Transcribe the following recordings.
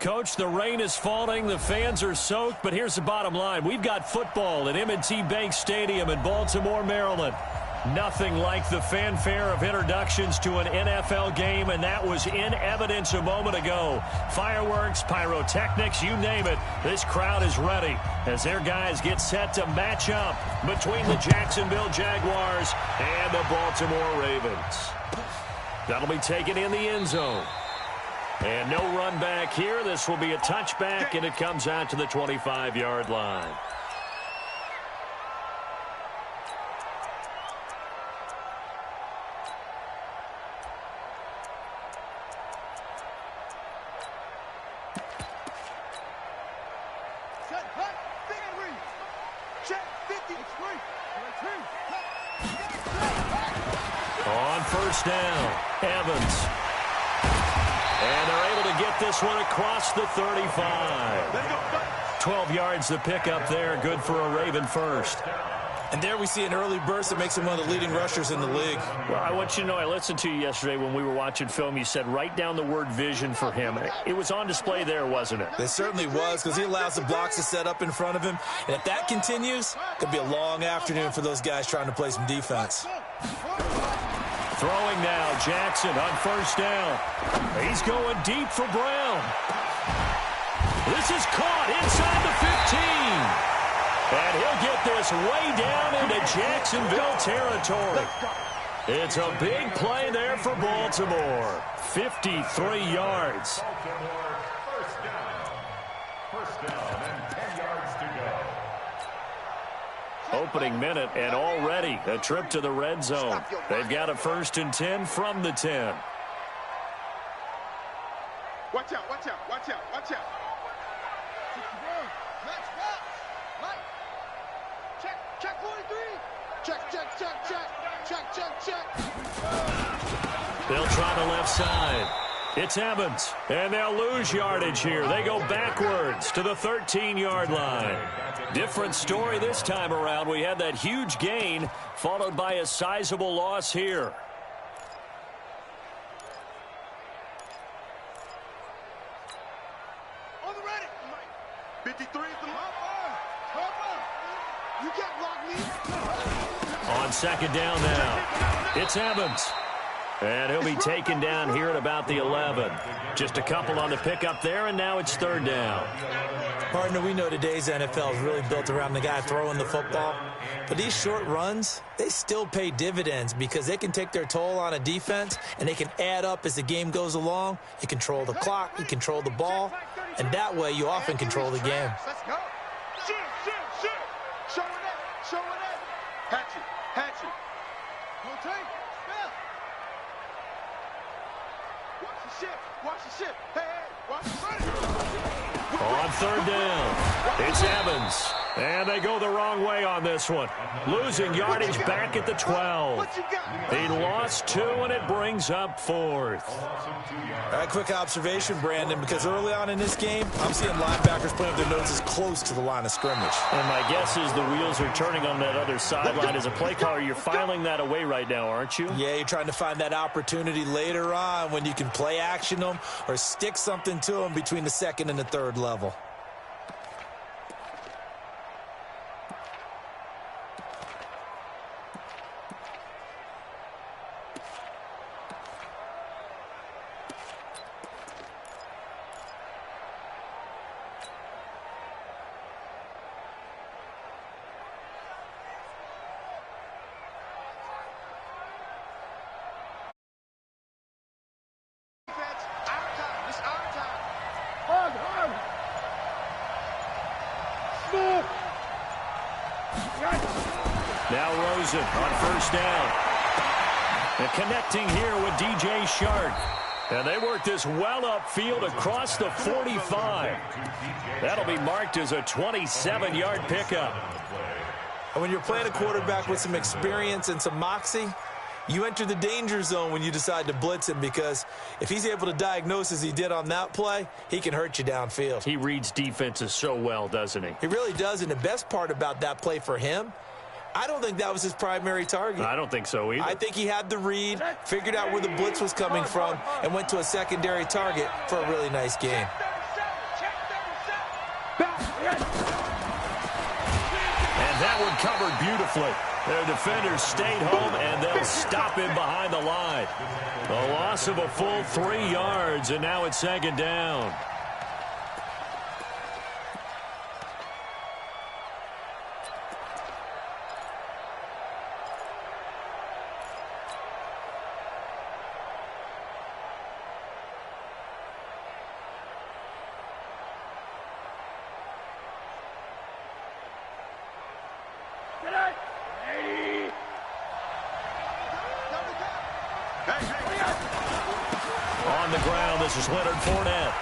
Coach, the rain is falling, the fans are soaked, but here's the bottom line. We've got football at M&T Bank Stadium in Baltimore, Maryland. Nothing like the fanfare of introductions to an NFL game, and that was in evidence a moment ago. Fireworks, pyrotechnics, you name it. This crowd is ready as their guys get set to match up between the Jacksonville Jaguars and the Baltimore Ravens. That'll be taken in the end zone. And no run back here. This will be a touchback, and it comes out to the 25-yard line. On first down, Evans. And they're able to get this one across the 35. 12 yards to pick up there. Good for a Raven first. And there we see an early burst that makes him one of the leading rushers in the league. Well, I want you to know, I listened to you yesterday when we were watching film. You said write down the word vision for him. It was on display there, wasn't it? It certainly was, because he allows the blocks to set up in front of him. And if that continues, it could be a long afternoon for those guys trying to play some defense. Throwing now, Jackson on first down. He's going deep for Brown. This is caught inside the 15. And he'll get this way down into Jacksonville territory. It's a big play there for Baltimore. 53 yards. First down and 10 yards to go. Opening minute, and already a trip to the red zone. They've got a 1st and 10 from the 10. Watch out, watch out, watch out, watch out. Check 43. Check. They'll try the left side. It's Evans, and they'll lose yardage here. They go backwards to the 13-yard line. Different story this time around. We had that huge gain followed by a sizable loss here. On the ready. 53 is the mark. You can't block me. On second down now, it's Evans. And he'll be taken down here at about the 11. Just a couple on the pickup there, and now it's 3rd down. Partner, we know today's NFL is really built around the guy throwing the football. But these short runs, they still pay dividends because they can take their toll on a defense, and they can add up as the game goes along. You control the clock, you control the ball, and that way you often control the game. Let's go. Shoot. Showing it. Hatchet. No take. Watch the ship. Hey, watch the ship. On 3rd down, it's Evans. And they go the wrong way on this one. Losing yardage back at the 12. He lost 2, and it brings up 4th. All right, quick observation, Brandon, because early on in this game, I'm seeing linebackers playing with their noses close to the line of scrimmage. And my guess is the wheels are turning on that other sideline. As a play caller, you're filing that away right now, aren't you? Yeah, you're trying to find that opportunity later on when you can play action them or stick something to them between the 2nd and the 3rd level. Now Rosen on first down. And connecting here with DJ Shark. And they work this well upfield across the 45. That'll be marked as a 27-yard pickup. And when you're playing a quarterback with some experience and some moxie, you enter the danger zone when you decide to blitz him, because if he's able to diagnose as he did on that play, he can hurt you downfield. He reads defenses so well, doesn't he? He really does, and the best part about that play for him, I don't think that was his primary target. I don't think so either. I think he had the read, figured out where the blitz was coming from, and went to a secondary target for a really nice gain. That one covered beautifully. Their defenders stayed home, and they'll stop him behind the line. A loss of a full 3 yards, and now it's second down. On the ground, this is Leonard Fournette.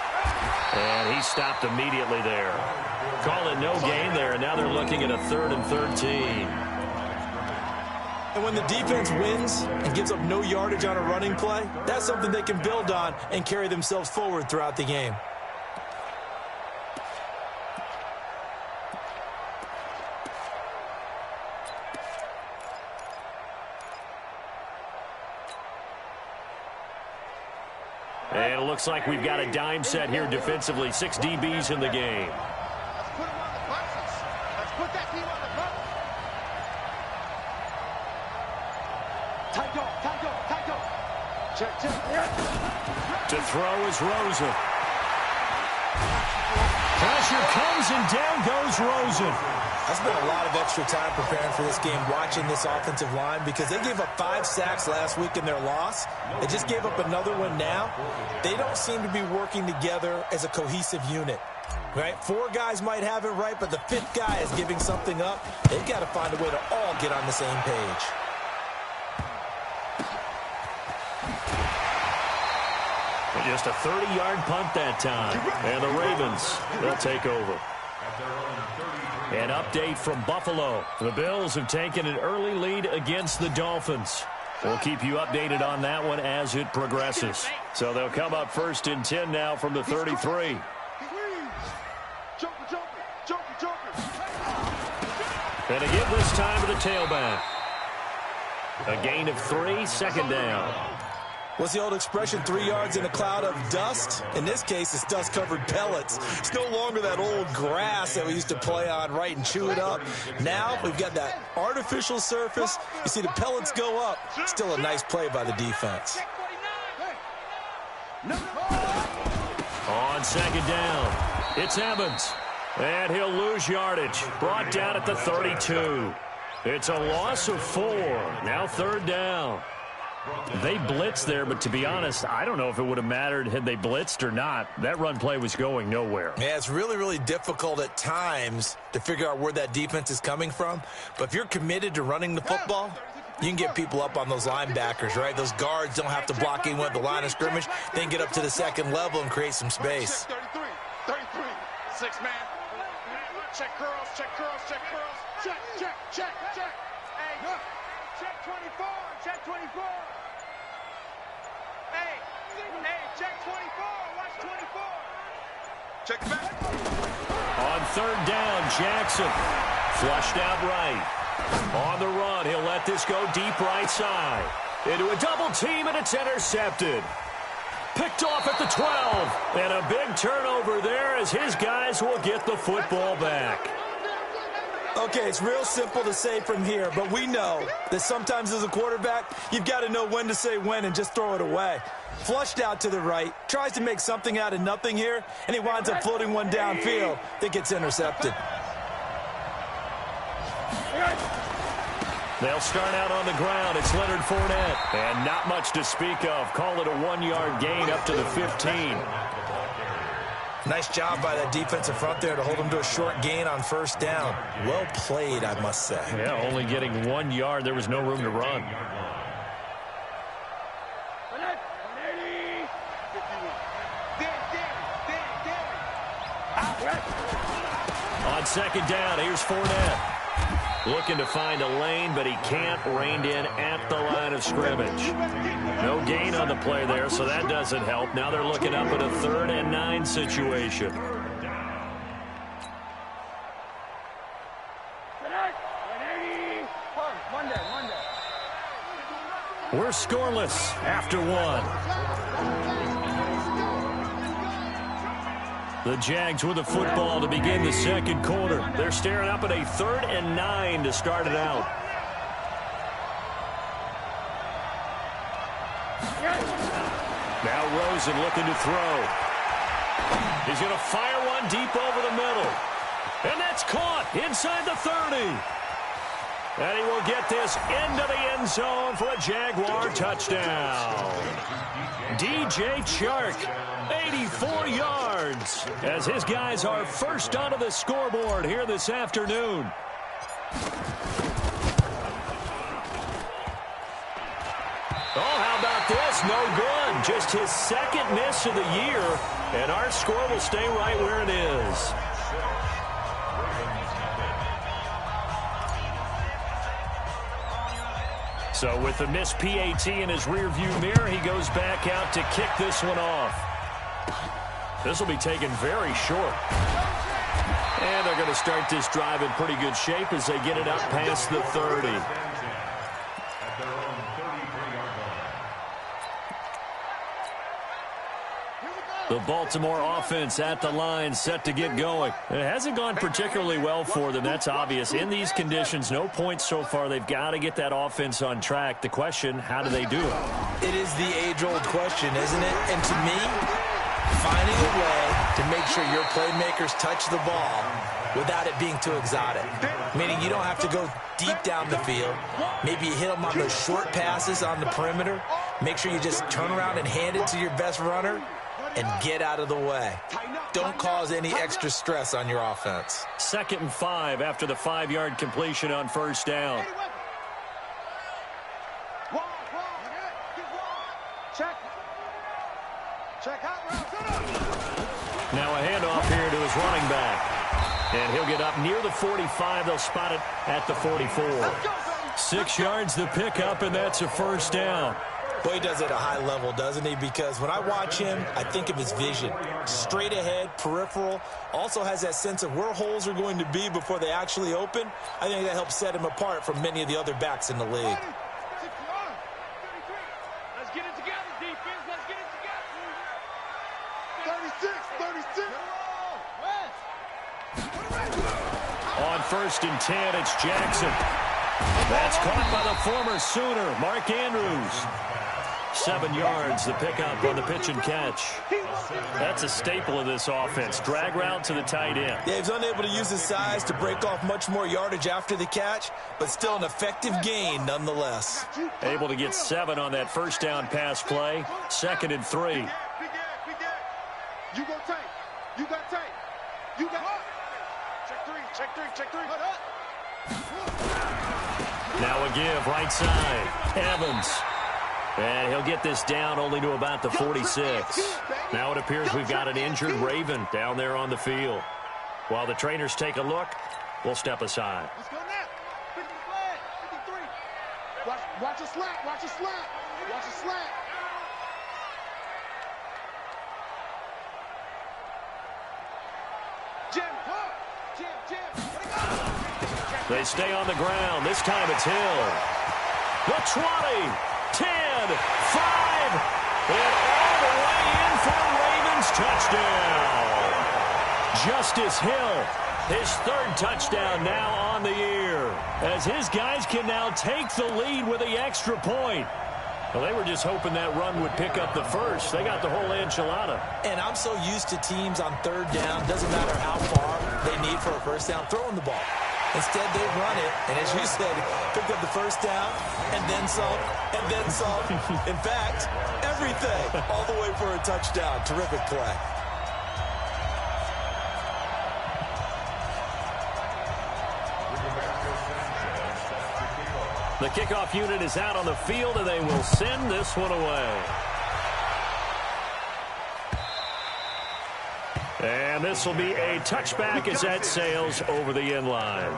And he stopped immediately there. Call it no gain there, and now they're looking at a 3rd and 13. And when the defense wins and gives up no yardage on a running play, that's something they can build on and carry themselves forward throughout the game. And it looks like we've got a dime set here defensively. 6 DBs in the game. Let's put them on the boxes. Let's put that team on the box. Tight go. Check. To throw is Rosen. Pressure comes and down goes Rosen. I spent a lot of extra time preparing for this game, watching this offensive line, because they gave up 5 sacks last week in their loss. They just gave up another one now. They don't seem to be working together as a cohesive unit. Right? 4 guys might have it right, but the 5th guy is giving something up. They've got to find a way to all get on the same page. Just a 30-yard punt that time. And the Ravens, they'll take over. An update from Buffalo. The Bills have taken an early lead against the Dolphins. We'll keep you updated on that one as it progresses. So they'll come up 1st and 10 now from the 33. Joker. And again this time to the tailback. A gain of 3, second down. What's the old expression, 3 yards in a cloud of dust? In this case, it's dust-covered pellets. It's no longer that old grass that we used to play on, right, and chew it up. Now we've got that artificial surface. You see the pellets go up. Still a nice play by the defense. On second down, it's Evans. And he'll lose yardage. Brought down at the 32. It's a loss of 4. Now 3rd down. They blitzed there, but to be honest, I don't know if it would have mattered had they blitzed or not. That run play was going nowhere. Yeah, it's really, really difficult at times to figure out where that defense is coming from. But if you're committed to running the football, you can get people up on those linebackers, right? Those guards don't have to block anyone at the line of scrimmage. They can get up to the 2nd level and create some space. 33. 6 man. Check curls. Check. Hey, check 24. Check 24. Hey, check 24. Watch 24. Check back. On 3rd down, Jackson. Flushed out right. On the run, he'll let this go deep right side. Into a double team, and it's intercepted. Picked off at the 12. And a big turnover there as his guys will get the football back. Okay, it's real simple to say from here, but we know that sometimes as a quarterback, you've got to know when to say when and just throw it away. Flushed out to the right, tries to make something out of nothing here, and he winds up floating one downfield that gets intercepted. They'll start out on the ground. It's Leonard Fournette. And not much to speak of. Call it a 1-yard gain up to the 15. Nice job by that defensive front there to hold him to a short gain on 1st down. Well played, I must say. Yeah, only getting 1 yard. There was no room to run. On 2nd down, here's Fournette. Looking to find a lane, but he can't. Reined in at the line of scrimmage. No gain on the play there, so that doesn't help. Now they're looking up at a 3rd and 9 situation. We're scoreless after 1. The Jags with the football to begin the second quarter. They're staring up at a 3rd and 9 to start it out. Now Rosen looking to throw. He's going to fire one deep over the middle. And that's caught inside the 30. And he will get this into the end zone for a Jaguar touchdown. DJ Chark, 84 yards, as his guys are first onto the scoreboard here this afternoon. Oh, how about this? No good. Just his 2nd miss of the year, and our score will stay right where it is. So with the missed PAT in his rearview mirror, he goes back out to kick this one off. This will be taken very short. And they're going to start this drive in pretty good shape as they get it up past the 30. The Baltimore offense at the line, set to get going. It hasn't gone particularly well for them. That's obvious. In these conditions, no points so far. They've got to get that offense on track. The question, how do they do it? It is the age-old question, isn't it? And to me, finding a way to make sure your playmakers touch the ball without it being too exotic. Meaning you don't have to go deep down the field. Maybe you hit them on those short passes on the perimeter. Make sure you just turn around and hand it to your best runner and get out of the way. Don't cause any extra stress on your offense. 2nd and 5 after the 5-yard completion on first down. Now a handoff here to his running back. And he'll get up near the 45. They'll spot it at the 44. 6 yards the pickup, and that's a first down. Boy, he does it at a high level, doesn't he? Because when I watch him, I think of his vision. Straight ahead, peripheral. Also has that sense of where holes are going to be before they actually open. I think that helps set him apart from many of the other backs in the league. Let's get it together, defense. Let's get it together. 36. On 1st and 10, it's Jackson. That's caught by the former Sooner, Mark Andrews. 7 yards, the pickup on the pitch and catch. That's a staple of this offense. Drag route to the tight end. Yeah, he was unable to use his size to break off much more yardage after the catch, but still an effective gain nonetheless. Able to get 7 on that first down pass play. 2nd and 3. You go tight. You got tight. You got Check three. Now a give, right side. Evans. And he'll get this down only to about the 46. Now it appears we've got an injured Raven down there on the field. While the trainers take a look, we'll step aside. Let's go now. 50 flag. 53. Watch a slant. Watch a slant. Watch a slant. Jim. They stay on the ground. This time it's Hill. The 20, 10, 5, and all the way in for a Ravens touchdown. Justice Hill, his 3rd touchdown now on the year, as his guys can now take the lead with the extra point. Well, they were just hoping that run would pick up the first. They got the whole enchilada. And I'm so used to teams on 3rd down, doesn't matter how far they need for a first down, throwing the ball. Instead, they run it, and as you said, picked up the first down, and then some, and then some. In fact, everything, all the way for a touchdown. Terrific play. The kickoff unit is out on the field, and they will send this one away. And this will be a touchback as that sails over the end line.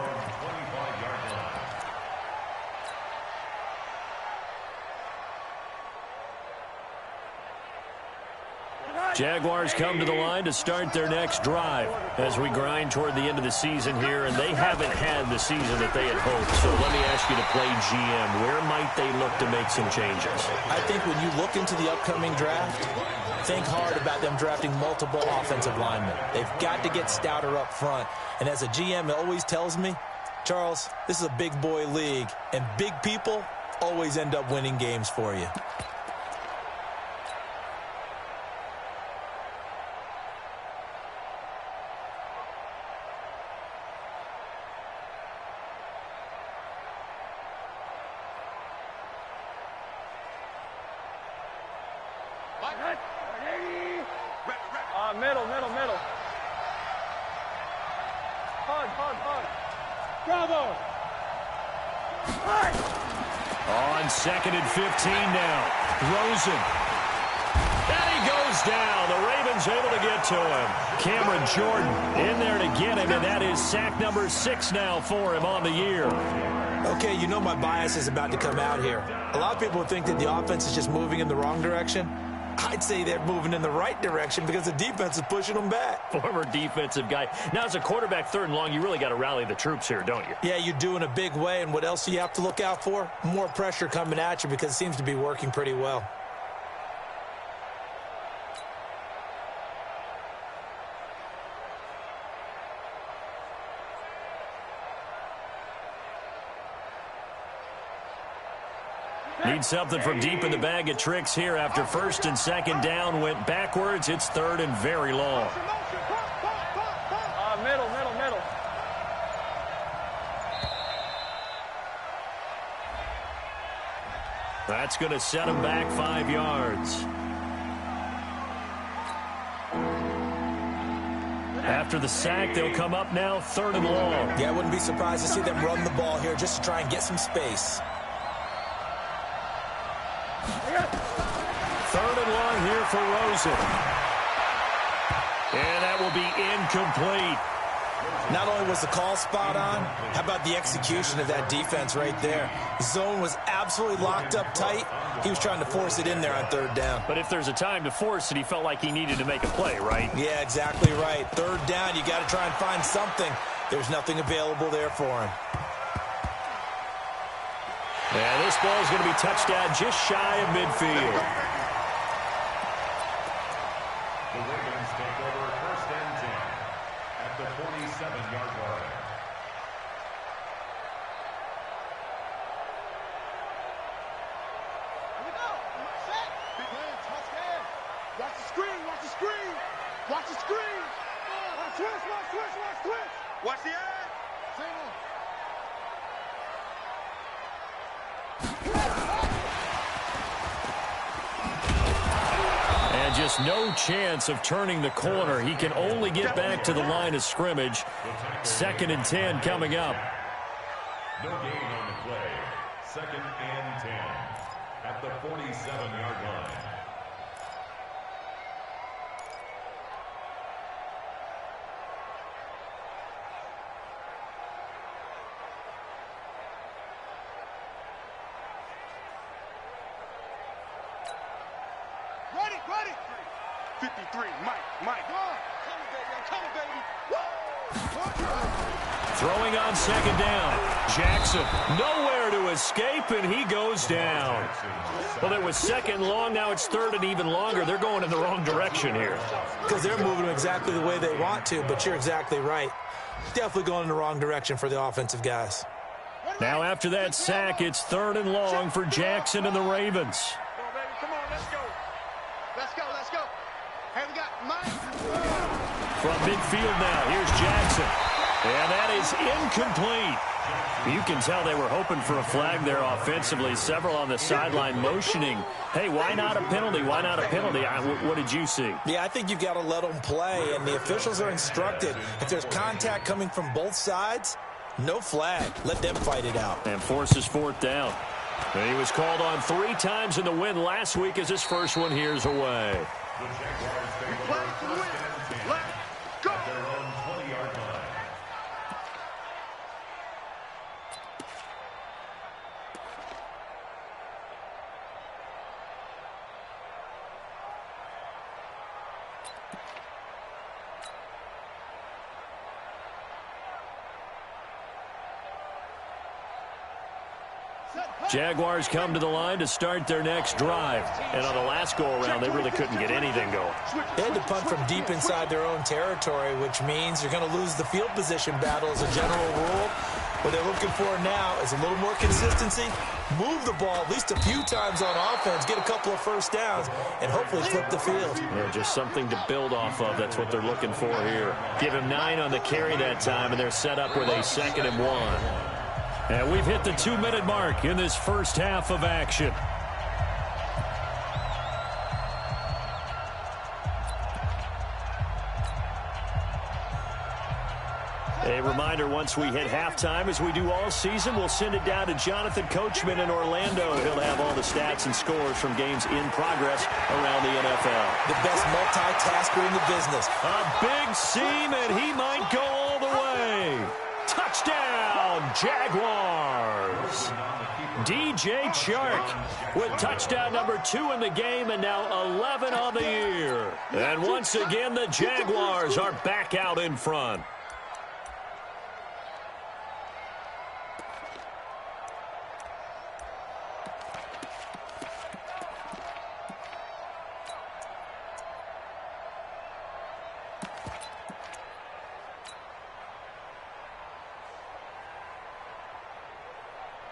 Jaguars come to the line to start their next drive as we grind toward the end of the season here, and they haven't had the season that they had hoped. So let me ask you to play GM. Where might they look to make some changes? I think when you look into the upcoming draft, think hard about them drafting multiple offensive linemen. They've got to get stouter up front. And as a GM, it always tells me, Charles, this is a big boy league, and big people always end up winning games for you. Middle. Hug. Bravo. On 2nd and 15 now. Rosen. And he goes down. The Ravens able to get to him. Cameron Jordan in there to get him, and that is sack number 6 now for him on the year. Okay, you know my bias is about to come out here. A lot of people think that the offense is just moving in the wrong direction. I'd say they're moving in the right direction because the defense is pushing them back. Former defensive guy. Now, as a quarterback, 3rd and long, you really got to rally the troops here, don't you? Yeah, you do in a big way, and what else do you have to look out for? More pressure coming at you because it seems to be working pretty well. Need something from deep in the bag of tricks here after 1st and 2nd down went backwards. It's 3rd and very long. Middle. That's going to set him back 5 yards. After the sack, they'll come up now 3rd and long. Yeah, I wouldn't be surprised to see them run the ball here just to try and get some space. 3rd and long here for Rosen. And that will be incomplete. Not only was the call spot on, how about the execution of that defense right there? Zone was absolutely locked up tight. He was trying to force it in there on 3rd down. But if there's a time to force it, he felt like he needed to make a play, right? Yeah, exactly right. 3rd down, you got to try and find something. There's nothing available there for him. And this ball is going to be touched down just shy of midfield. The Ravens take over 1st and 10 at the 47-yard line. Here we go. Set. Big hands. Touchdown. Watch the screen. Switch. Watch the eye. Single. And just no chance of turning the corner. He can only get back to the line of scrimmage. 2nd and 10 coming up. No gain on the play. 2nd and 10 at the 47-yard line. Ready. 53, Mike. Come on, baby. Throwing on 2nd down. Jackson nowhere to escape, and he goes down. Well, it was 2nd long. Now it's 3rd and even longer. They're going in the wrong direction here. Because they're moving exactly the way they want to, but you're exactly right. Definitely going in the wrong direction for the offensive guys. Now after that sack, it's 3rd and long for Jackson and the Ravens. Come on, let's go. Hey, we got Mike. From midfield now, here's Jackson. And that is incomplete. You can tell they were hoping for a flag there offensively. Several on the sideline motioning. Hey, why not a penalty? What did you see? Yeah, I think you've got to let them play, and the officials are instructed. If there's contact coming from both sides, no flag. Let them fight it out. And forces 4th down. And he was called on 3 times in the win last week as his first one here's away. The Jaguars take over 1st and 10 at their own 20-yard line. Jaguars come to the line to start their next drive. And on the last go-around, they really couldn't get anything going. They had to punt from deep inside their own territory, which means you're going to lose the field position battle as a general rule. What they're looking for now is a little more consistency, move the ball at least a few times on offense, get a couple of first downs, and hopefully flip the field. Yeah, just something to build off of. That's what they're looking for here. Give him 9 on the carry that time, and they're set up with a 2nd and 1. And we've hit the 2-minute mark in this first half of action. A reminder, once we hit halftime, as we do all season, we'll send it down to Jonathan Coachman in Orlando. He'll have all the stats and scores from games in progress around the NFL. The best multitasker in the business. A big seam, and he might go all the way. Touchdown, Jaguars. DJ Chark with touchdown number 2 in the game, and now 11 on the year. And once again, the Jaguars are back out in front.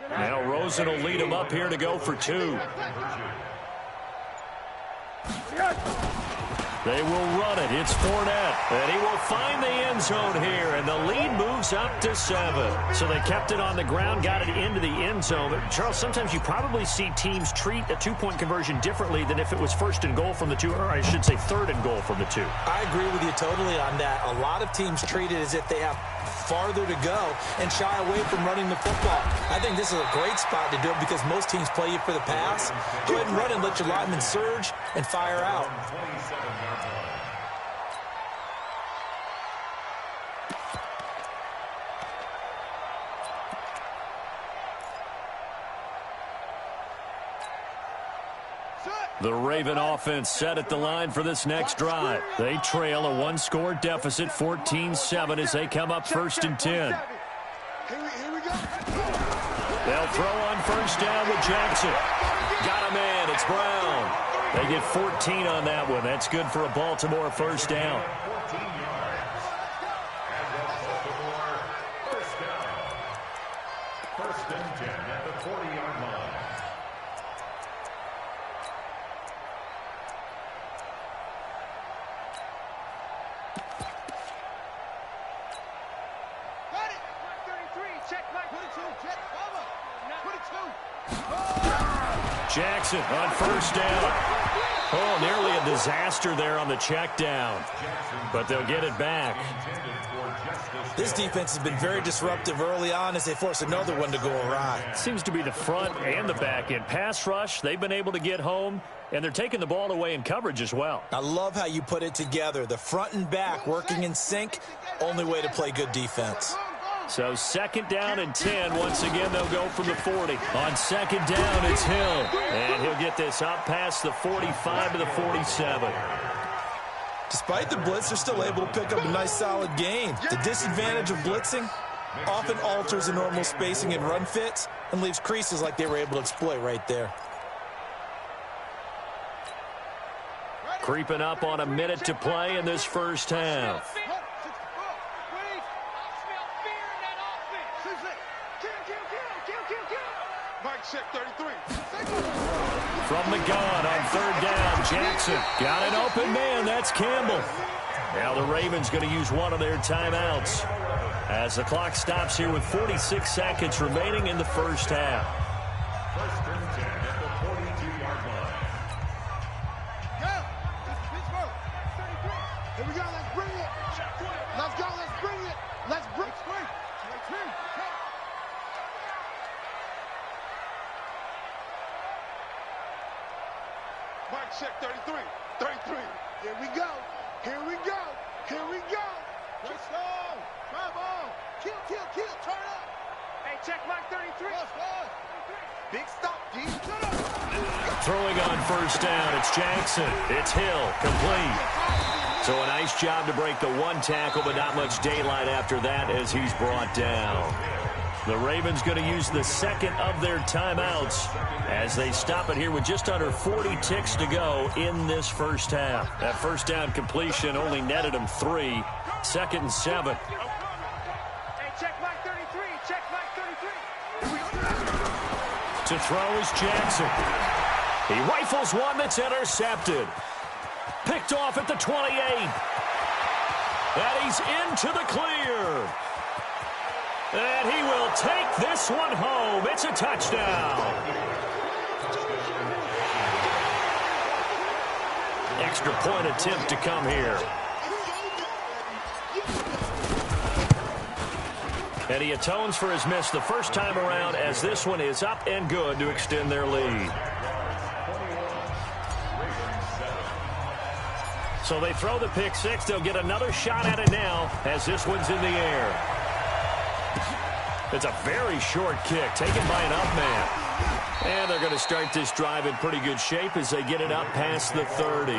Now Rosen will lead him up here to go for 2. They will run it. It's Fournette. And he will find the end zone here. And the lead moves up to 7. So they kept it on the ground, got it into the end zone. But, Charles, sometimes you probably see teams treat a 2-point conversion differently than if it was 1st and goal from the 2, or I should say 3rd and goal from the 2. I agree with you totally on that. A lot of teams treat it as if they have farther to go and shy away from running the football. I think this is a great spot to do it because most teams play you for the pass. Go ahead and run and let your linemen surge and fire out. The Raven offense set at the line for this next drive. They trail a 1-score deficit, 14-7, as they come up 1st and 10. They'll throw on 1st down with Jackson. Got a man. It's Brown. They get 14 on that one. That's good for a Baltimore 1st down. First and 10 at the 40-yard line. Jackson on 1st down. Oh, nearly a disaster there on the check down. But they'll get it back. This defense has been very disruptive early on as they force another one to go awry. Seems to be the front and the back end. Pass rush, they've been able to get home, and they're taking the ball away in coverage as well. I love how you put it together. The front and back working in sync, only way to play good defense. So 2nd down and 10. Once again, they'll go from the 40. On 2nd down, it's Hill. And he'll get this up past the 45 to the 47. Despite the blitz, they're still able to pick up a nice, solid gain. The disadvantage of blitzing often alters the normal spacing and run fits and leaves creases like they were able to exploit right there. Creeping up on a minute to play in this first half. From the gun on 3rd down, Jackson got an open man. That's Campbell. Now the Ravens going to use one of their timeouts as the clock stops here with 46 seconds remaining in the first half. First and 10 at the 42-yard line. Here we go. Let's bring it. Let's go. Let's bring it. Let's bring it. Mike check 33. 33. Here we go. Here we go. Here we go. Let's go. Come on. Kill. Turn up. Hey, check Mike 33. Big stop, G. Throwing on 1st down, it's Jackson. It's Hill, complete. So a nice job to break the 1 tackle, but not much daylight after that as he's brought down. The Ravens going to use the second of their timeouts as they stop it here with just under 40 ticks to go in this first half. That first down completion only netted them 3. 2nd and 7. Hey, check Mike 33. Check Mike 33. To throw is Jackson. He rifles one that's intercepted. Picked off at the 28. And he's into the clear. And he will take this one home. It's a touchdown. Extra point attempt to come here. And he atones for his miss the first time around as this one is up and good to extend their lead. So they throw the pick six. They'll get another shot at it now as this one's in the air. It's a very short kick taken by an up man. And they're going to start this drive in pretty good shape as they get it up past the 30.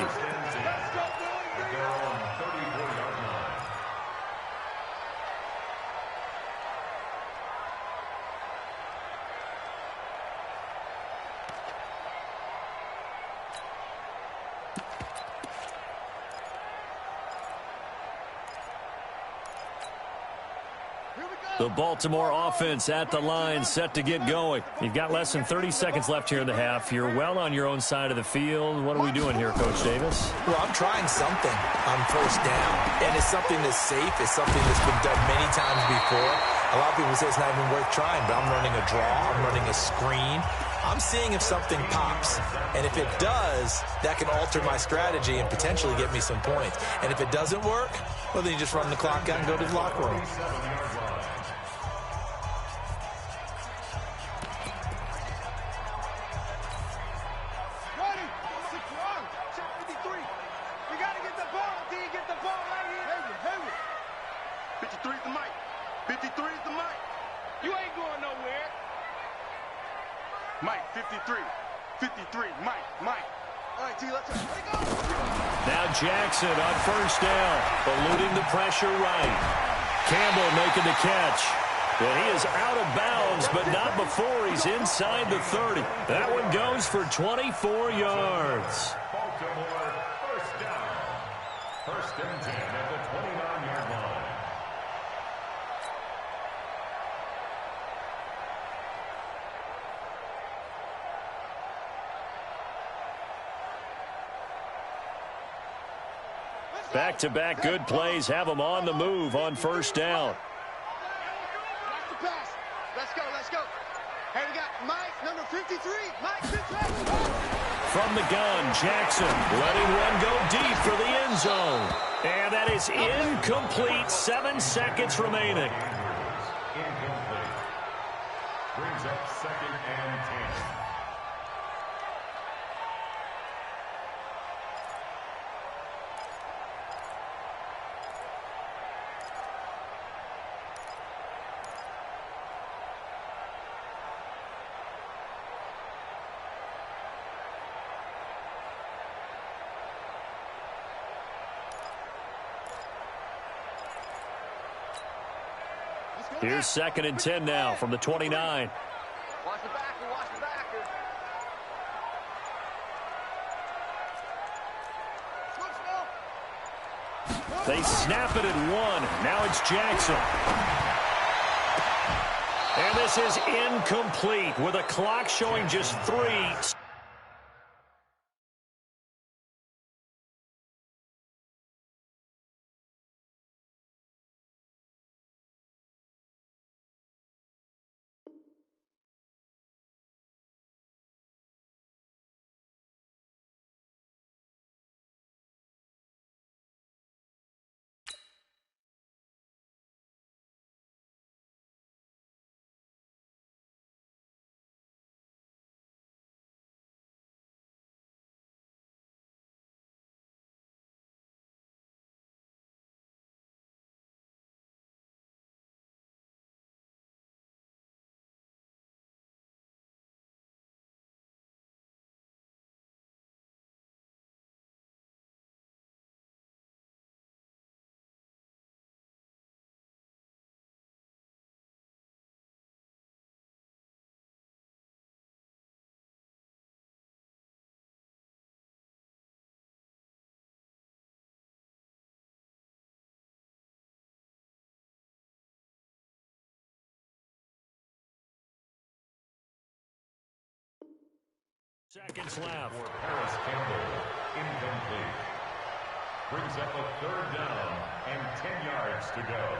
The Baltimore offense at the line, set to get going. You've got less than 30 seconds left here in the half. You're well on your own side of the field. What are we doing here, Coach Davis? Well, I'm trying something on first down, and it's something that's safe. It's something that's been done many times before. A lot of people say it's not even worth trying, but I'm running a draw. I'm running a screen. I'm seeing if something pops, and if it does, that can alter my strategy and potentially get me some points. And if it doesn't work, well, then you just run the clock out and go to the locker room. Mike, 53. 53. Mike. All right, T, let's go. Now Jackson on first down, eluding the pressure right. Campbell making the catch. And he is out of bounds, but not before he's inside the 30. That one goes for 24 yards. Baltimore, first down. 1st and 10 at the 29-yard line. Back-to-back good plays have them on the move on first down. Let's go. Hey, we got Mike, number 53. Mike, 53. From the gun, Jackson letting one go deep for the end zone. And that is incomplete. 7 seconds remaining. Incomplete. Brings up 2nd and 10. Here's 2nd and 10 now from the 29. Watch the backer. They snap it at 1. Now it's Jackson. And this is incomplete with a clock showing just 3. Seconds left. For Paris Campbell, incomplete. Brings up a 3rd down and 10 yards to go.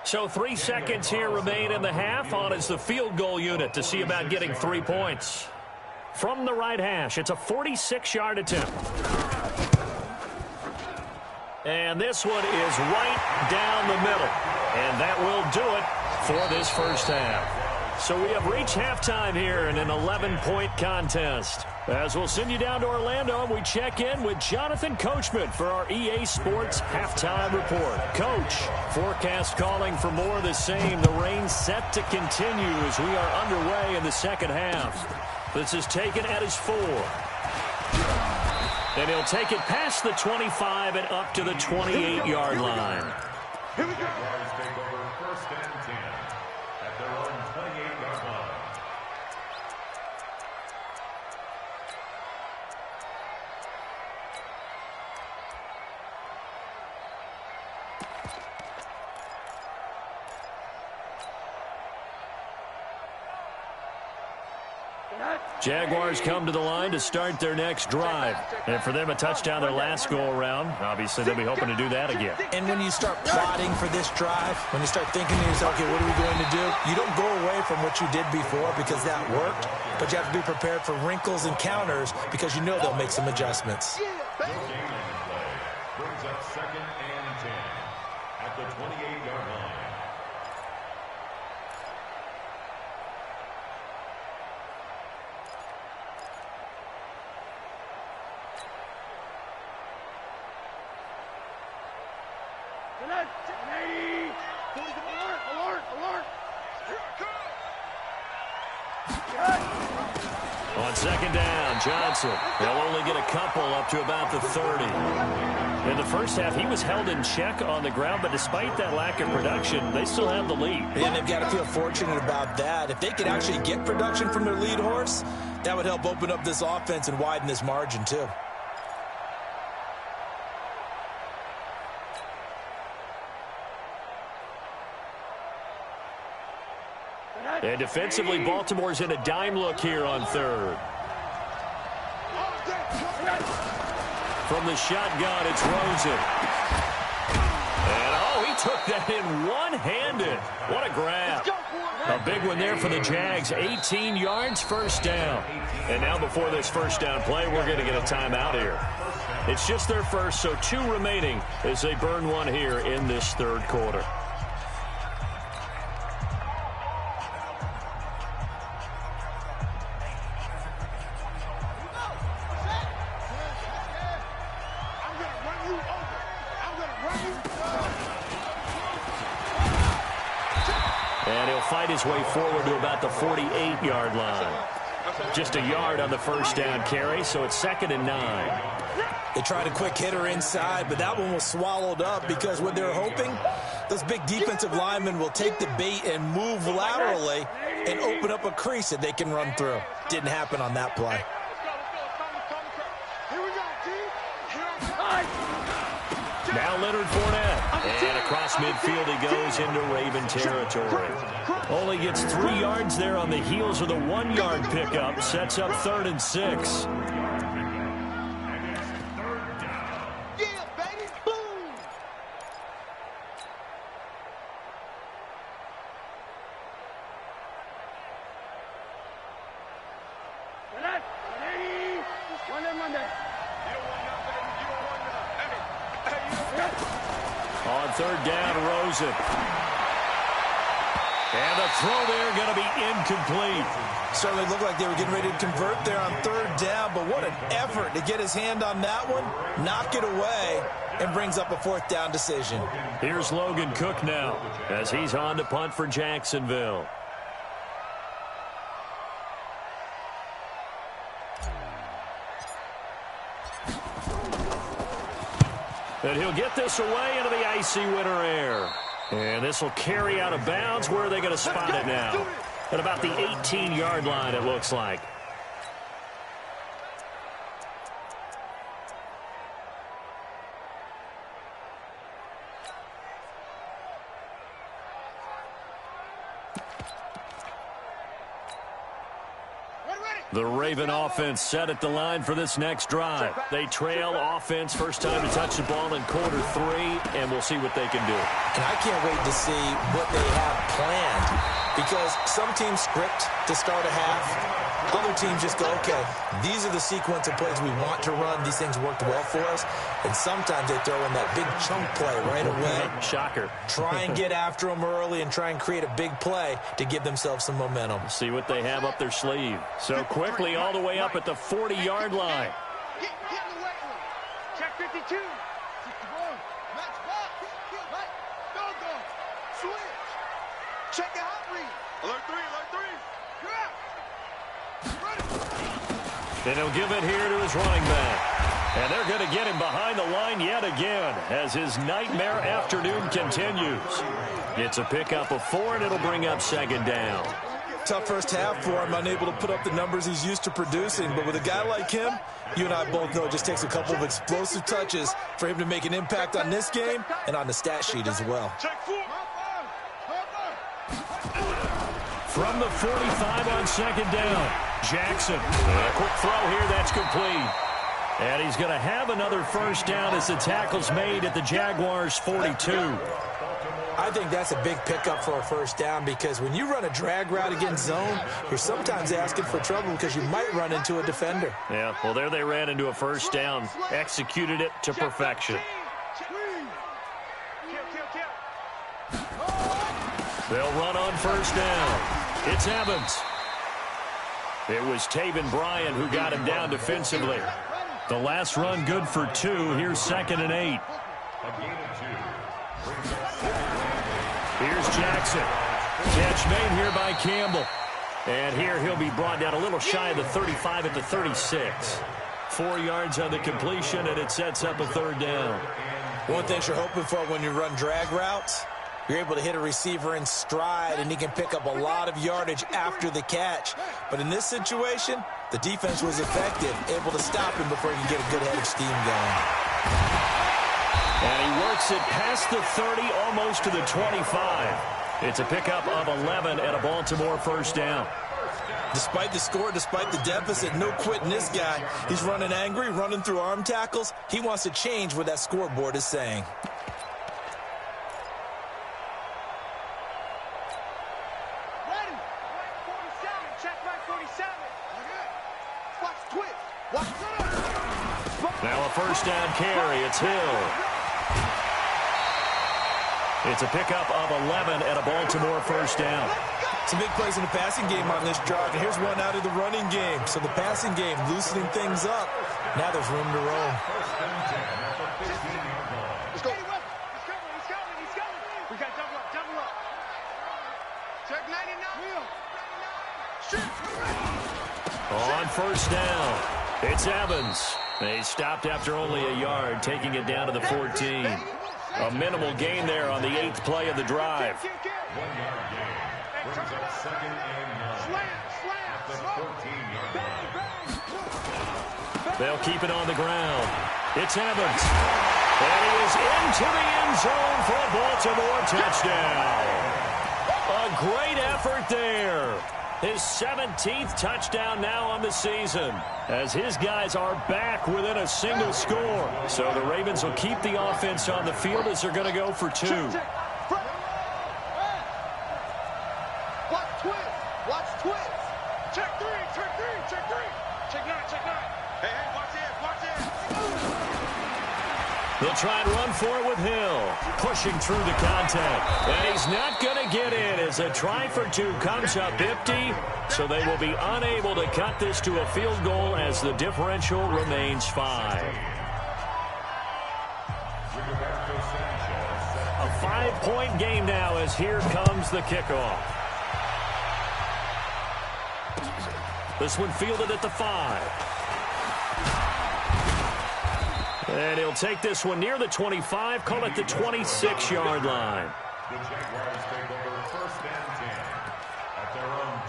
So 3 seconds here remain in the half. On is the field goal unit to see about getting 3 points. From the right hash, it's a 46-yard attempt. And this one is right down the middle. And that will do it for this first half. So we have reached halftime here in an 11-point contest. As we'll send you down to Orlando, we check in with Jonathan Coachman for our EA Sports Halftime Report. Coach, forecast calling for more of the same. The rain set to continue as we are underway in the second half. This is taken at his 4. And he'll take it past the 25 and up to the 28-yard line. Here we go. Jaguars take over 1st and 10 at their own 28-yard line. Jaguars come to the line to start their next drive. And for them, a touchdown their last go-around. Obviously, they'll be hoping to do that again. And when you start plotting for this drive, when you start thinking to yourself, okay, what are we going to do? You don't go away from what you did before because that worked, but you have to be prepared for wrinkles and counters because you know they'll make some adjustments. No gain on the play. Brings up 2nd and 10 at the 28-yard line. On 2nd down, Johnson. They'll only get a couple up to about the 30. In the first half, he was held in check on the ground, but despite that lack of production, they still have the lead. And they've got to feel fortunate about that. If they could actually get production from their lead horse, that would help open up this offense and widen this margin, too. And defensively, Baltimore's in a dime look here on 3rd. From the shotgun, it's Rosen. And, oh, he took that in one-handed. What a grab. A big one there for the Jags. 18 yards, 1st down. And now before this 1st down play, we're going to get a timeout here. It's just their first, so 2 remaining as they burn one here in this 3rd quarter. And he'll fight his way forward to about the 48-yard line. Just a yard on the 1st down carry, so it's 2nd and 9. They tried a quick hitter inside, but that one was swallowed up because what they're hoping, those big defensive linemen will take the bait and move laterally and open up a crease that they can run through. Didn't happen on that play. Now Leonard Fournette. And across midfield he goes into Raven territory. Only gets 3 yards there on the heels of the 1-yard pickup. Sets up 3rd and 6. On 3rd down, Rosen. And the throw there going to be incomplete. Certainly looked like they were getting ready to convert there on 3rd down, but what an effort to get his hand on that one, knock it away, and brings up a 4th down decision. Here's Logan Cook now as he's on to punt for Jacksonville. And he'll get this away into the icy winter air. And this will carry out of bounds. Where are they going to spot it now? At about the 18-yard line, it looks like. The Raven offense set at the line for this next drive. They trail offense, first time to touch the ball in quarter 3, and we'll see what they can do. And I can't wait to see what they have planned, because some teams script to start a half. Other teams just go, okay, these are the sequence of plays we want to run. These things worked well for us. And sometimes they throw in that big chunk play right away. Shocker. Try and get after them early and try and create a big play to give themselves some momentum. See what they have up their sleeve. So quickly all the way up at the 40-yard line. Get in the weight room. Check 52. 61. Match box. Right. Go. Switch. Check your hot read. Alert 3. You're out. And he'll give it here to his running back. And they're going to get him behind the line yet again as his nightmare afternoon continues. It's a pickup of 4, and it'll bring up second down. Tough first half for him, unable to put up the numbers he's used to producing. But with a guy like him, you and I both know it just takes a couple of explosive touches for him to make an impact on this game and on the stat sheet as well. Check 4. From the 45 on second down, Jackson. A quick throw here, that's complete. And he's going to have another first down as the tackle's made at the Jaguars' 42. I think that's a big pickup for a first down, because when you run a drag route against zone, you're sometimes asking for trouble because you might run into a defender. Yeah, well, there they ran into a first down, executed it to perfection. They'll run on first down. It's Evans. It was Taven Bryan who got him down defensively. The last run good for 2. Here's 2nd and 8. Here's Jackson. Catch made here by Campbell. And here he'll be brought down a little shy of the 35 at the 36. 4 yards on the completion, and it sets up a third down. One thing you're hoping for when you run drag routes, you're able to hit a receiver in stride, and he can pick up a lot of yardage after the catch. But in this situation, the defense was effective, able to stop him before he can get a good head of steam going. And he works it past the 30, almost to the 25. It's a pickup of 11 and a Baltimore first down. Despite the score, despite the deficit, no quitting this guy. He's running angry, running through arm tackles. He wants to change what that scoreboard is saying. Now a first down carry. It's Hill. It's a pickup of 11 and a Baltimore first down. Some big plays in the passing game on this drive, and here's one out of the running game. So the passing game loosening things up. Now there's room to roam. Let's go. He's coming. We got double up. Check 99. On first down, it's Evans. He stopped after only a yard, taking it down to the 14. A minimal gain there on the 8th play of the drive. 1 yard gain. Brings up 2nd and 9. At the 14-yard line. They'll keep it on the ground. It's Evans. And he is into the end zone for a Baltimore touchdown. A great effort there. His 17th touchdown now on the season, as his guys are back within a single score. So the Ravens will keep the offense on the field as they're going to go for 2. Watch twist. Check 3. Check 9. Hey, watch it. They'll try and run for it with Hill, pushing through the contact. And he's not going to get in as a try for 2 comes up empty. So they will be unable to cut this to a field goal as the differential remains 5. A 5-point game now as here comes the kickoff. This one fielded at the 5. And he'll take this one near the 25, call it the 26-yard line. The Jaguars take over 1st and 10 at their own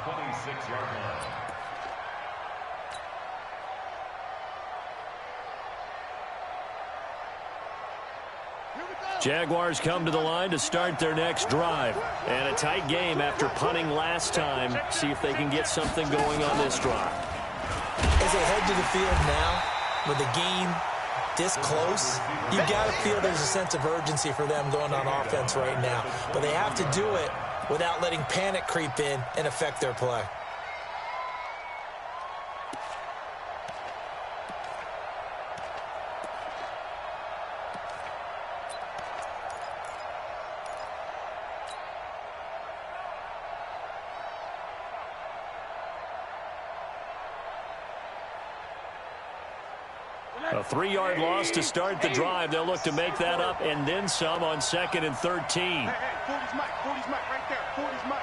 Jaguars come to the line to start their next drive. And a tight game after punting last time. See if they can get something going on this drive. As they head to the field now, with the game this close, you got to feel there's a sense of urgency for them going on offense right now. But they have to do it without letting panic creep in and affect their play. A 3-yard loss to start the drive. They'll look to make that up and then some on 2nd and 13. Hey, 40's Mike right there. 40's Mike.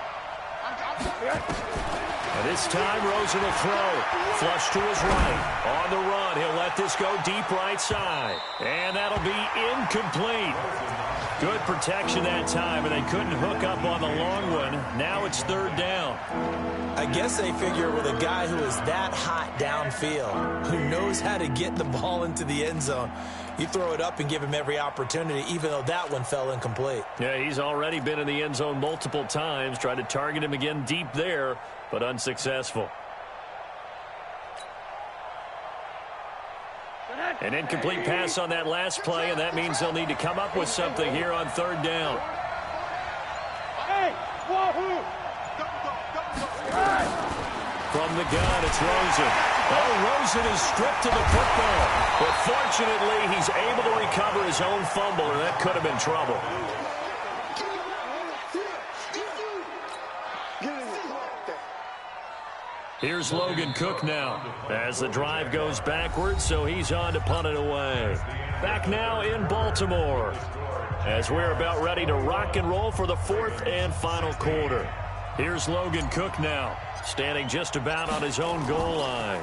And this time, Rosen will throw. Flush to his right. On the run, he'll let this go deep right side. And that'll be incomplete. Good protection that time, and they couldn't hook up on the long one. Now it's 3rd down. I guess they figure with a guy who is that hot downfield, who knows how to get the ball into the end zone, you throw it up and give him every opportunity, even though that one fell incomplete. Yeah, he's already been in the end zone multiple times. Tried to target him again deep there, but unsuccessful. An incomplete pass on that last play, and that means they'll need to come up with something here on 3rd down. From the gun, it's Rosen. Oh, Rosen is stripped of the football. But fortunately, he's able to recover his own fumble, or that could have been trouble. Here's Logan Cook now as the drive goes backwards, so he's on to punt it away. Back now in Baltimore as we're about ready to rock and roll for the 4th and final quarter. Here's Logan Cook now, standing just about on his own goal line.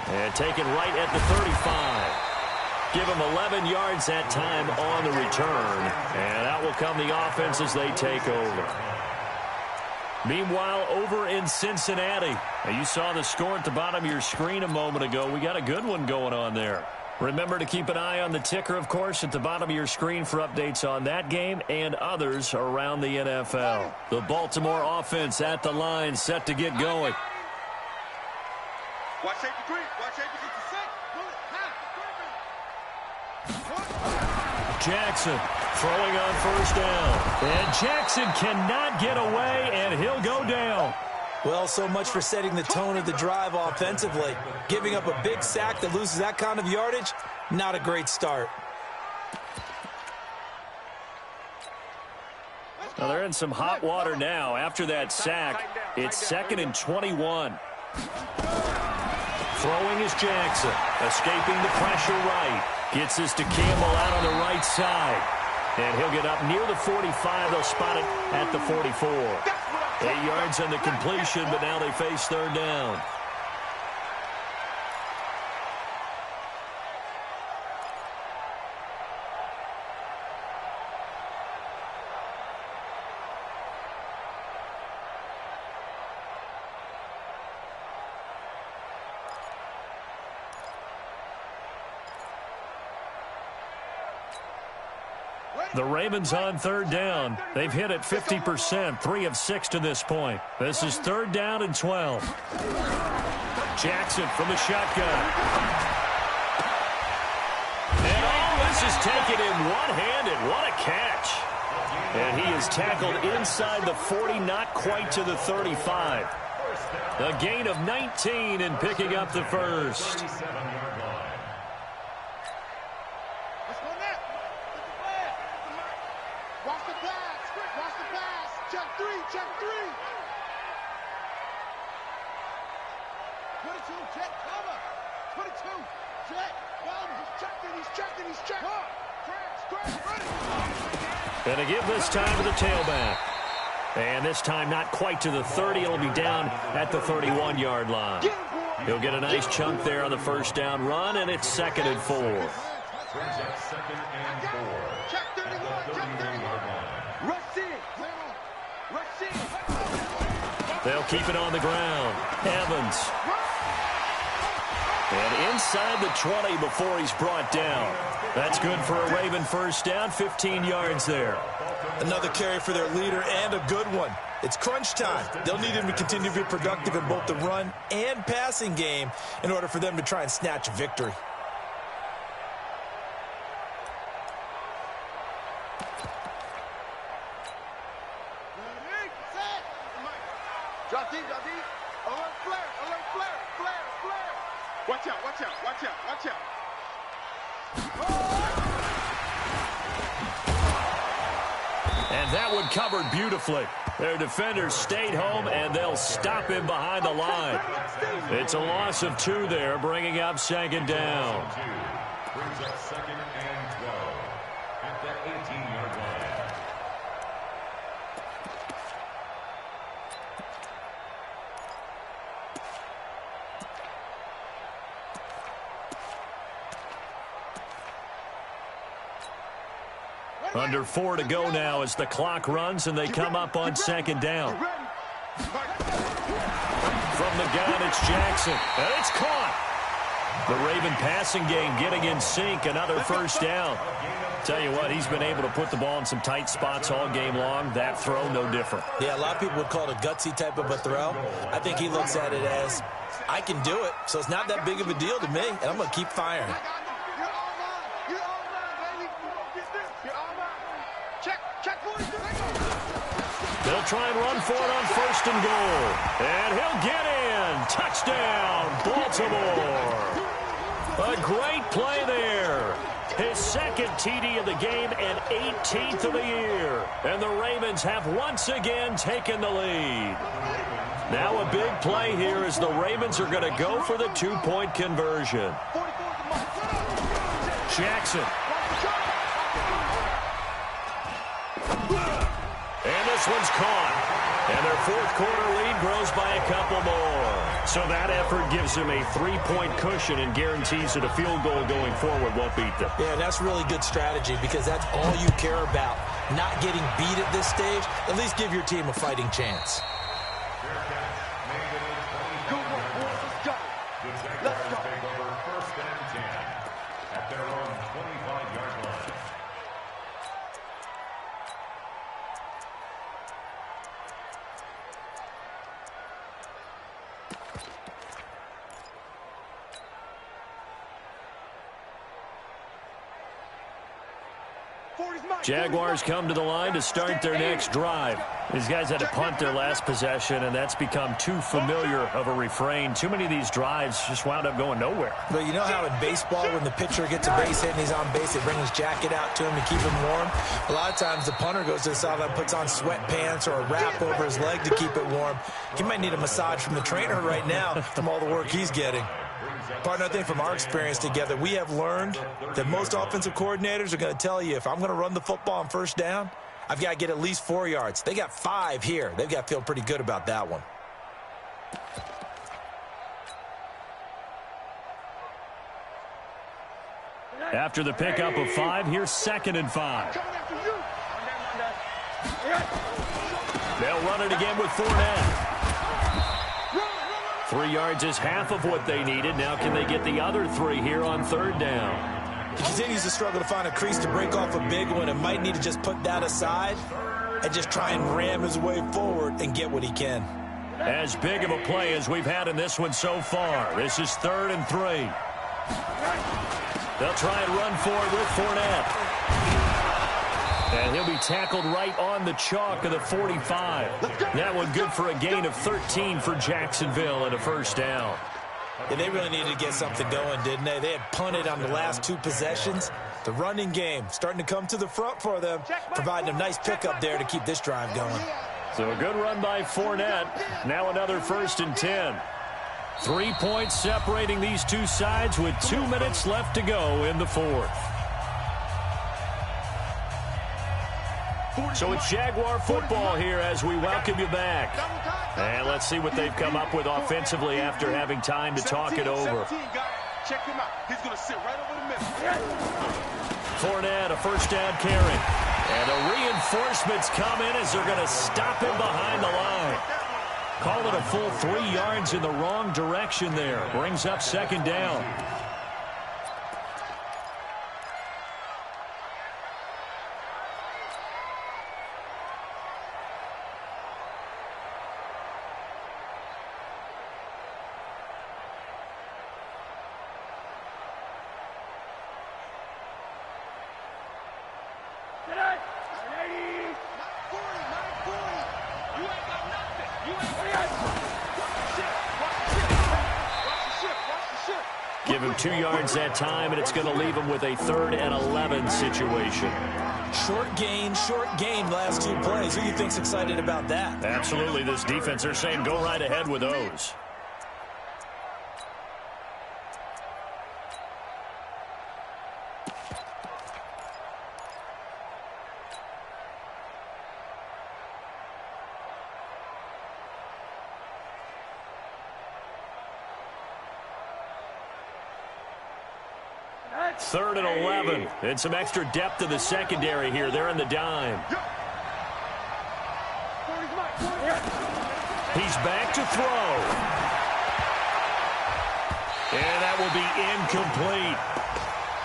And taken right at the 35. Give him 11 yards that time on the return. And out will come the offense as they take over. Meanwhile, over in Cincinnati, you saw the score at the bottom of your screen a moment ago. We got a good one going on there. Remember to keep an eye on the ticker, of course, at the bottom of your screen for updates on that game and others around the NFL. The Baltimore offense at the line, set to get going. Watch 83. Watch 86. Jackson throwing on 1st down. And Jackson cannot get away, and he'll go down. Well, so much for setting the tone of the drive offensively. Giving up a big sack that loses that kind of yardage, not a great start. Well, they're in some hot water now. After that sack, it's 2nd and 21. Throwing is Jackson. Escaping the pressure right. Gets this to Campbell out on the right side. And he'll get up near the 45. They'll spot it at the 44. 8 yards on the completion, but now they face 3rd down. The Ravens on 3rd down. They've hit it 50%, 3 of 6 to this point. This is 3rd down and 12. Jackson from the shotgun. And oh, this is taken in one-handed. What a catch. And he is tackled inside the 40, not quite to the 35. A gain of 19 and picking up the first. And to give this time to the tailback. And this time not quite to the 30. It'll be down at the 31-yard line. He'll get a nice chunk there on the 1st down run, and it's 2nd and 4. They'll keep it on the ground. Evans. And inside the 20 before he's brought down. That's good for a Raven first down, 15 yards there. Another carry for their leader and a good one. It's crunch time. They'll need him to continue to be productive in both the run and passing game in order for them to try and snatch a victory. Drop deep, drop deep. Alert flare, alert flare, flare, flare. Watch out, watch out, watch out, watch out. And that one covered beautifully. Their defenders stayed home, and they'll stop him behind the line. It's a loss of 2 there, bringing up second down. Brings up second and 12 at the 18-yard line. Under 4 to go now as the clock runs and they come up on second down. From the gun, it's Jackson, and it's caught. The Raven passing game getting in sync, another first down. Tell you what, he's been able to put the ball in some tight spots all game long. That throw, no different. Yeah, a lot of people would call it a gutsy type of a throw. I think he looks at it as, I can do it, so it's not that big of a deal to me, and I'm going to keep firing. They'll try and run for it on first and goal. And he'll get in. Touchdown, Baltimore. A great play there. His second TD of the game and 18th of the year. And the Ravens have once again taken the lead. Now a big play here as the Ravens are going to go for the 2-point conversion. Jackson. And this one's caught. And their fourth quarter lead grows by a couple more. So that effort gives them a 3-point cushion and guarantees that a field goal going forward won't beat them. Yeah, that's really good strategy because that's all you care about. Not getting beat at this stage. At least give your team a fighting chance. Let's go. Take over first and 10 at their own 25-yard line. Jaguars come to the line to start their next drive. These guys had to punt their last possession, and that's become too familiar of a refrain. Too many of these drives just wound up going nowhere. But you know how in baseball, when the pitcher gets a base hit and he's on base, they bring his jacket out to him to keep him warm? A lot of times the punter goes to the sideline, puts on sweatpants or a wrap over his leg to keep it warm. He might need a massage from the trainer right now from all the work he's getting. Partner, I think from our experience together, we have learned that most offensive coordinators are going to tell you, if I'm going to run the football on first down, I've got to get at least 4 yards. They got 5 here. They've got to feel pretty good about that one. After the pickup of 5, here's 2nd and 5. They'll run it again with Fournette. 3 yards is half of what they needed. Now can they get the other 3 here on 3rd down? He continues to struggle to find a crease to break off a big one and might need to just put that aside and just try and ram his way forward and get what he can. As big of a play as we've had in this one so far. This is 3rd and 3. They'll try and run for it with Fournette. And he'll be tackled right on the chalk of the 45. That one good for a gain of 13 for Jacksonville and a first down. Yeah, they really needed to get something going, didn't they? They had punted on the last 2 possessions. The running game starting to come to the front for them, providing a nice pickup there to keep this drive going. So a good run by Fournette. Now another 1st and 10. 3 points separating these two sides with 2 minutes left to go in the 4th. So it's Jaguar football here as we welcome you back. And let's see what they've come up with offensively after having time to talk it over. Check him out. He's going to sit right over the middle. Fournette, a first down carry. And the reinforcements come in as they're going to stop him behind the line. Call it a full 3 yards in the wrong direction there. Brings up second down. Give him 2 yards that time, and it's going to leave him with a 3rd and 11 situation. Short gain last 2 plays. Who do you think's excited about that? Absolutely. This defense, they're saying go right ahead with those. Third and 11, and some extra depth to the secondary here. They're in the dime. He's back to throw. And that will be incomplete.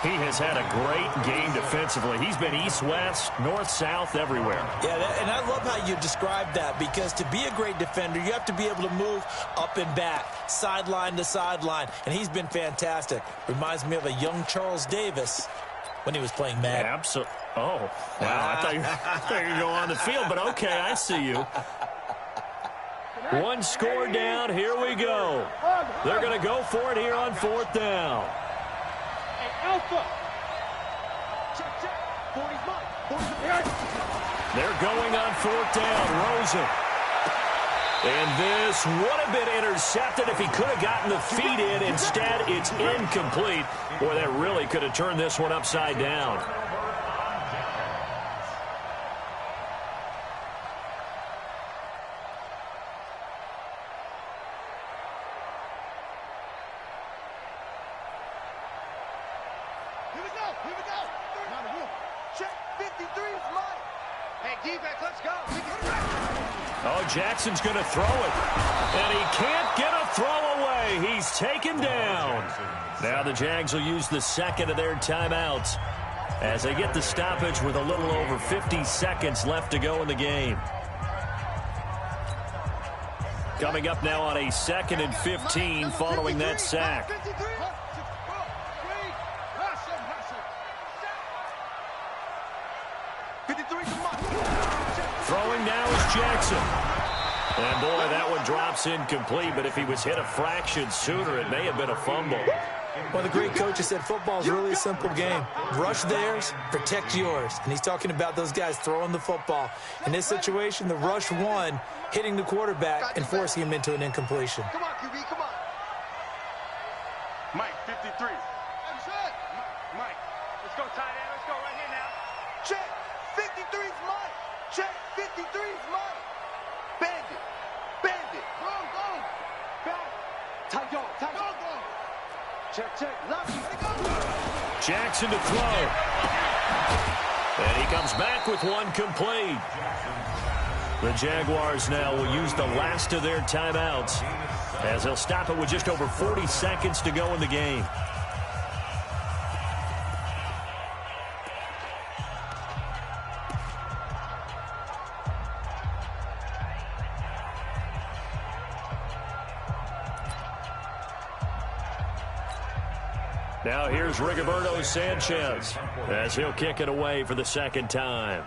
He has had a great game defensively. He's been east-west, north-south, everywhere. Yeah, and I love how you described that, because to be a great defender, you have to be able to move up and back, sideline to sideline, and he's been fantastic. Reminds me of a young Charles Davis when he was playing Madden. Absolutely. Oh, wow. I thought you were going to go on the field, but okay, I see you. 1 score down. Here we go. They're going to go for it here on 4th down. Alpha. Check, check. 40's mine. 40's They're going on 4th down. Rosen. And this would have been intercepted if he could have gotten the feet in. Instead, it's incomplete. Boy, that really could have turned this one upside down. Here we go. Not a rule. Check, 53's mine. Hey, defense, let's go. Oh, Jackson's going to throw it. And he can't get a throw away. He's taken down. Now the Jags will use the 2nd of their timeouts as they get the stoppage with a little over 50 seconds left to go in the game. Coming up now on a 2nd and 15 following that sack. Throwing now is Jackson. And boy, that one drops incomplete, but if he was hit a fraction sooner, it may have been a fumble. Well, the great coach has said football is really a simple game. Rush theirs, protect yours. And he's talking about those guys throwing the football. In this situation, the rush won, hitting the quarterback and forcing him into an incompletion. Come on, QB, come on. Mike, 53. Mike, let's go tight end. Let's go right here now. Check, 53's mine. Check, 53's mine. Bandit. Go. Back. Tight go. Check. Lucky. Jackson to throw. And he comes back with one complete. The Jaguars now will use the last of their timeouts as they'll stop it with just over 40 seconds to go in the game. Now here's Rigoberto Sanchez as he'll kick it away for the 2nd time.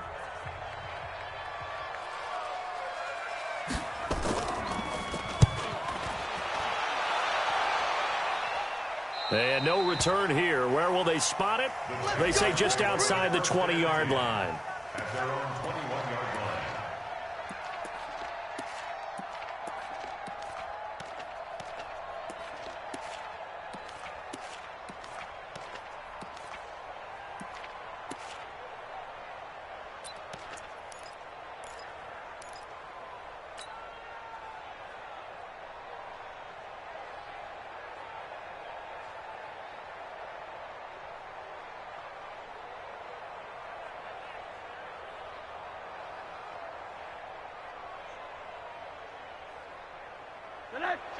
And no return here. Where will they spot it? They say just outside the 20-yard line. At their own 21-yard line.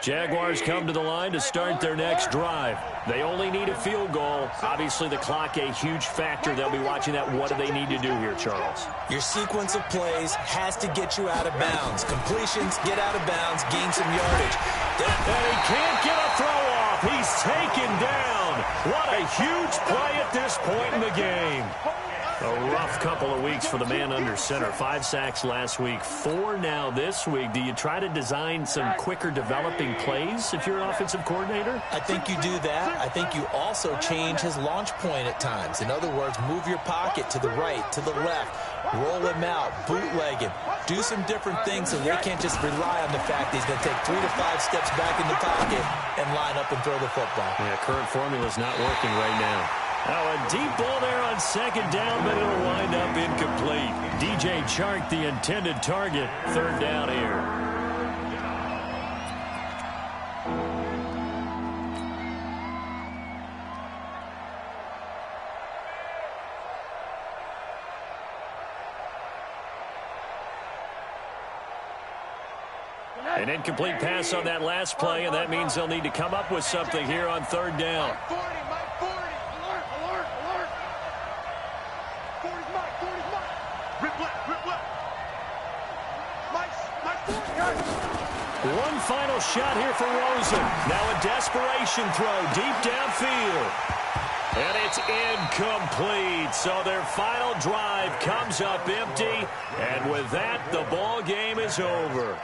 Jaguars come to the line to start their next drive. They only need a field goal. Obviously, the clock a huge factor. They'll be watching that. What do they need to do here, Charles? Your sequence of plays has to get you out of bounds. Completions, get out of bounds, gain some yardage. And he can't get a throw off. He's taken down. What a huge play at this point in the game. A rough couple of weeks for the man under center. 5 sacks last week, 4 now this week. Do you try to design some quicker developing plays if you're an offensive coordinator? I think you do that. I think you also change his launch point at times. In other words, move your pocket to the right, to the left, roll him out, bootleg him. Do some different things so they can't just rely on the fact that he's going to take 3 to 5 steps back in the pocket and line up and throw the football. Yeah, current formula is not working right now. Now a deep ball there on second down, but it'll wind up incomplete. DJ Chark, the intended target. 3rd down here. An incomplete pass on that last play, and that means they'll need to come up with something here on 3rd down. One final shot here for Rosen. Now a desperation throw deep downfield. And it's incomplete. So their final drive comes up empty. And with that, the ball game is over.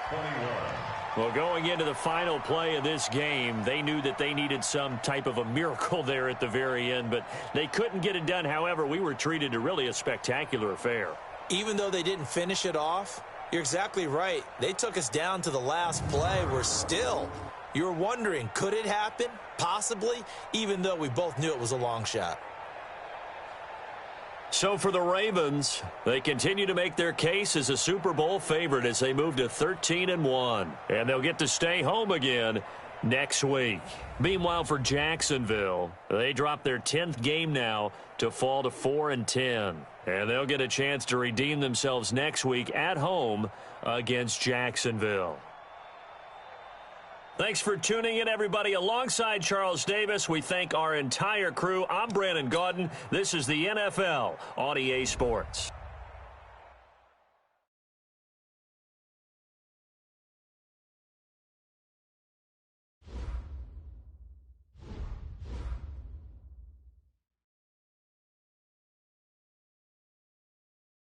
Well, going into the final play of this game, they knew that they needed some type of a miracle there at the very end, but they couldn't get it done. However, we were treated to really a spectacular affair. Even though they didn't finish it off, you're exactly right. They took us down to the last play. You're wondering, could it happen? Possibly, even though we both knew it was a long shot. So for the Ravens, they continue to make their case as a Super Bowl favorite as they move to 13-1. And they'll get to stay home again next week. Meanwhile, for Jacksonville, they drop their 10th game now to fall to 4-10. And they'll get a chance to redeem themselves next week at home against Jacksonville. Thanks for tuning in, everybody. Alongside Charles Davis, we thank our entire crew. I'm Brandon Gaudin. This is the NFL on EA Sports.